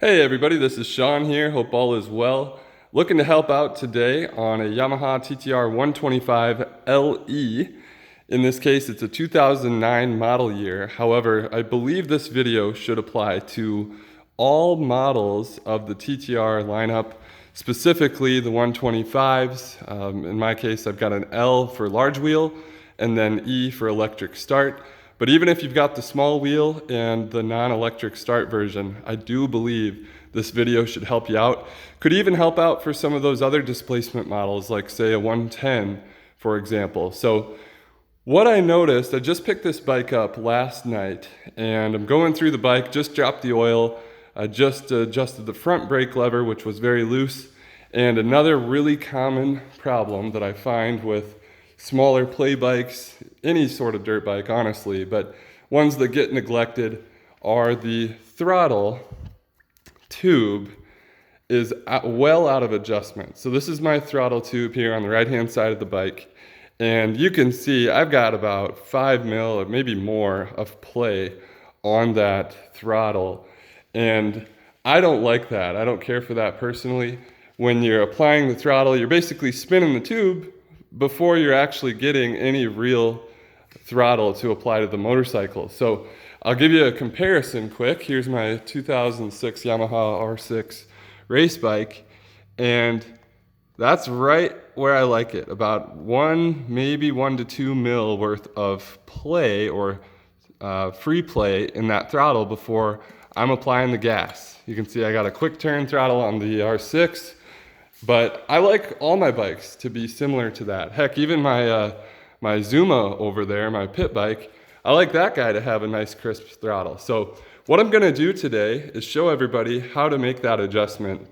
Hey everybody, this is Sean here. Hope all is well. Looking to help out today on a Yamaha TT-R125LE. In this case, it's a 2009 model year. However, I believe this video should apply to all models of the TT-R lineup, specifically the 125s. In my case, I've got an L for large wheel and then E for electric start. But even if you've got the small wheel and the non-electric start version, I do believe this video should help you out. Could even help out for some of those other displacement models, like say a 110, for example. So what I noticed, I just picked this bike up last night and I'm going through the bike, just dropped the oil, I just adjusted the front brake lever, which was very loose. And another really common problem that I find with smaller play bikes, any sort of dirt bike, honestly, but ones that get neglected are the throttle tube is well out of adjustment. So this is my throttle tube here on the right-hand side of the bike. And you can see I've got about 5 mil or maybe more of play on that throttle. And I don't like that. I don't care for that personally. When you're applying the throttle, you're basically spinning the tube before you're actually getting any real throttle to apply to the motorcycle. So I'll give you a comparison quick. Here's my 2006 Yamaha R6 race bike, and that's right where I like it. About maybe 1 to 2 mil worth of play or free play in that throttle before I'm applying the gas. You can see I got a quick turn throttle on the R6. But I like all my bikes to be similar to that. Heck, even my Zuma over there, my pit bike, I like that guy to have a nice crisp throttle. So what I'm gonna do today is show everybody how to make that adjustment.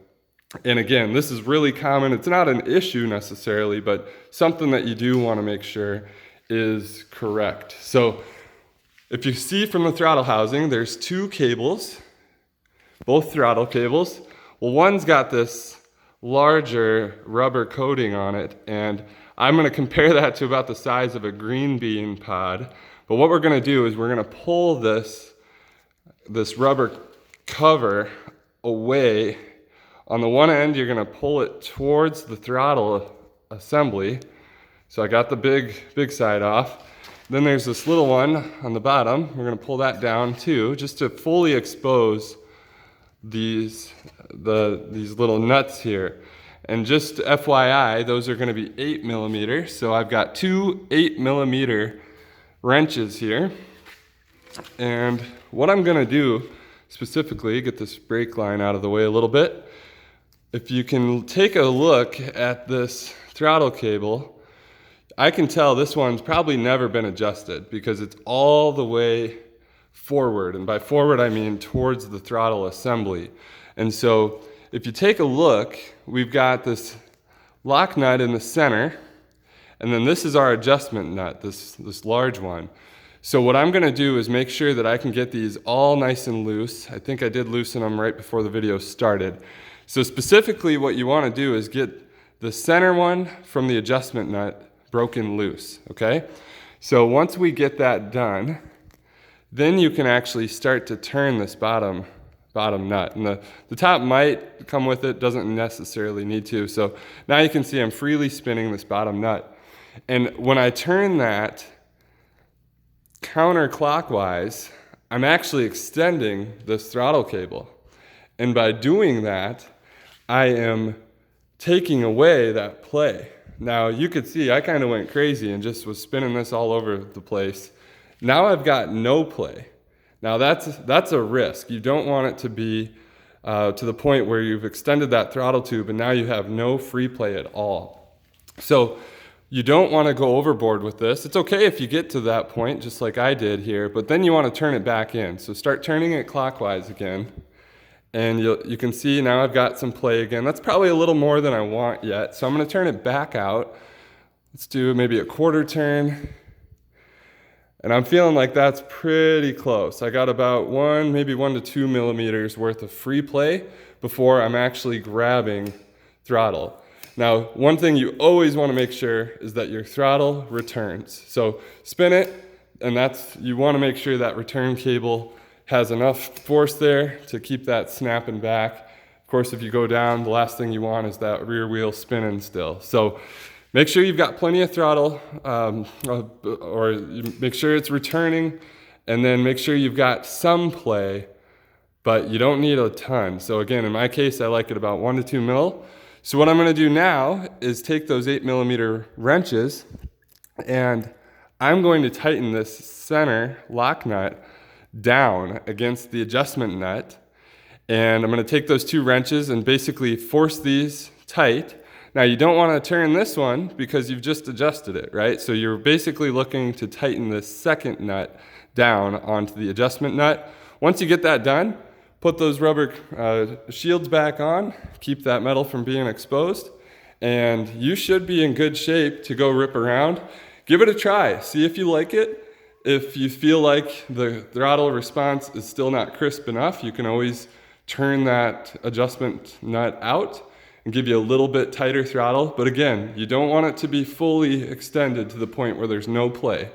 And again, this is really common. It's not an issue necessarily, but something that you do wanna make sure is correct. So if you see from the throttle housing, there's 2 cables, both throttle cables. Well, one's got this larger rubber coating on it, and I'm going to compare that to about the size of a green bean pod. But what we're going to do is we're going to pull this rubber cover away. On the one end, you're going to pull it towards the throttle assembly. So I got the big side off. Then there's this little one on the bottom. We're going to pull that down too, just to fully expose these little nuts here. And just FYI, those are going to be 8 millimeters. So I've got 2 8mm wrenches here. And what I'm going to do specifically, get this brake line out of the way a little bit. If you can take a look at this throttle cable, I can tell this one's probably never been adjusted because it's all the way forward, and by forward I mean towards the throttle assembly. And so if you take a look, we've got this lock nut in the center, and then this is our adjustment nut, this large one. So what I'm going to do is make sure that I can get these all nice and loose. I think I did loosen them right before the video started. So specifically what you want to do is get the center one from the adjustment nut broken loose, okay? So once we get that done, then you can actually start to turn this bottom nut. And the top might come with it, doesn't necessarily need to. So now you can see I'm freely spinning this bottom nut. And when I turn that counterclockwise, I'm actually extending this throttle cable. And by doing that, I am taking away that play. Now you could see I kind of went crazy and just was spinning this all over the place. Now I've got no play. Now that's a risk. You don't want it to be to the point where you've extended that throttle tube and now you have no free play at all. So you don't want to go overboard with this. It's okay if you get to that point, just like I did here, but then you want to turn it back in. So start turning it clockwise again. And you can see now I've got some play again. That's probably a little more than I want yet. So I'm going to turn it back out. Let's do maybe a quarter turn. And I'm feeling like that's pretty close. I got about maybe 1 to 2 millimeters worth of free play before I'm actually grabbing throttle. Now, one thing you always want to make sure is that your throttle returns. So spin it, and you want to make sure that return cable has enough force there to keep that snapping back. Of course, if you go down, the last thing you want is that rear wheel spinning still. So make sure you've got plenty of throttle, or make sure it's returning, and then make sure you've got some play, but you don't need a ton. So again, in my case, I like it about 1 to 2 mil. So what I'm gonna do now is take those 8mm wrenches, and I'm going to tighten this center lock nut down against the adjustment nut. And I'm gonna take those 2 wrenches and basically force these tight. Now you don't wanna turn this one because you've just adjusted it, right? So you're basically looking to tighten this second nut down onto the adjustment nut. Once you get that done, put those rubber shields back on, keep that metal from being exposed, and you should be in good shape to go rip around. Give it a try, see if you like it. If you feel like the throttle response is still not crisp enough, you can always turn that adjustment nut out and give you a little bit tighter throttle. But again, you don't want it to be fully extended to the point where there's no play.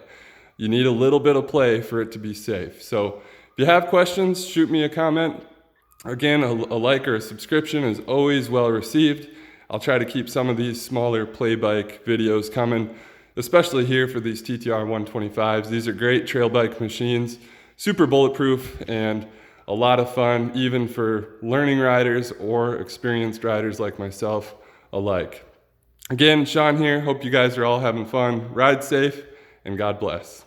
You need a little bit of play for it to be safe. So if you have questions, shoot me a comment. Again, a like or a subscription is always well received. I'll try to keep some of these smaller play bike videos coming, especially here for these TT-R125s. These are great trail bike machines, super bulletproof, and a lot of fun, even for learning riders or experienced riders like myself alike. Again, Sean here. Hope you guys are all having fun. Ride safe, and God bless.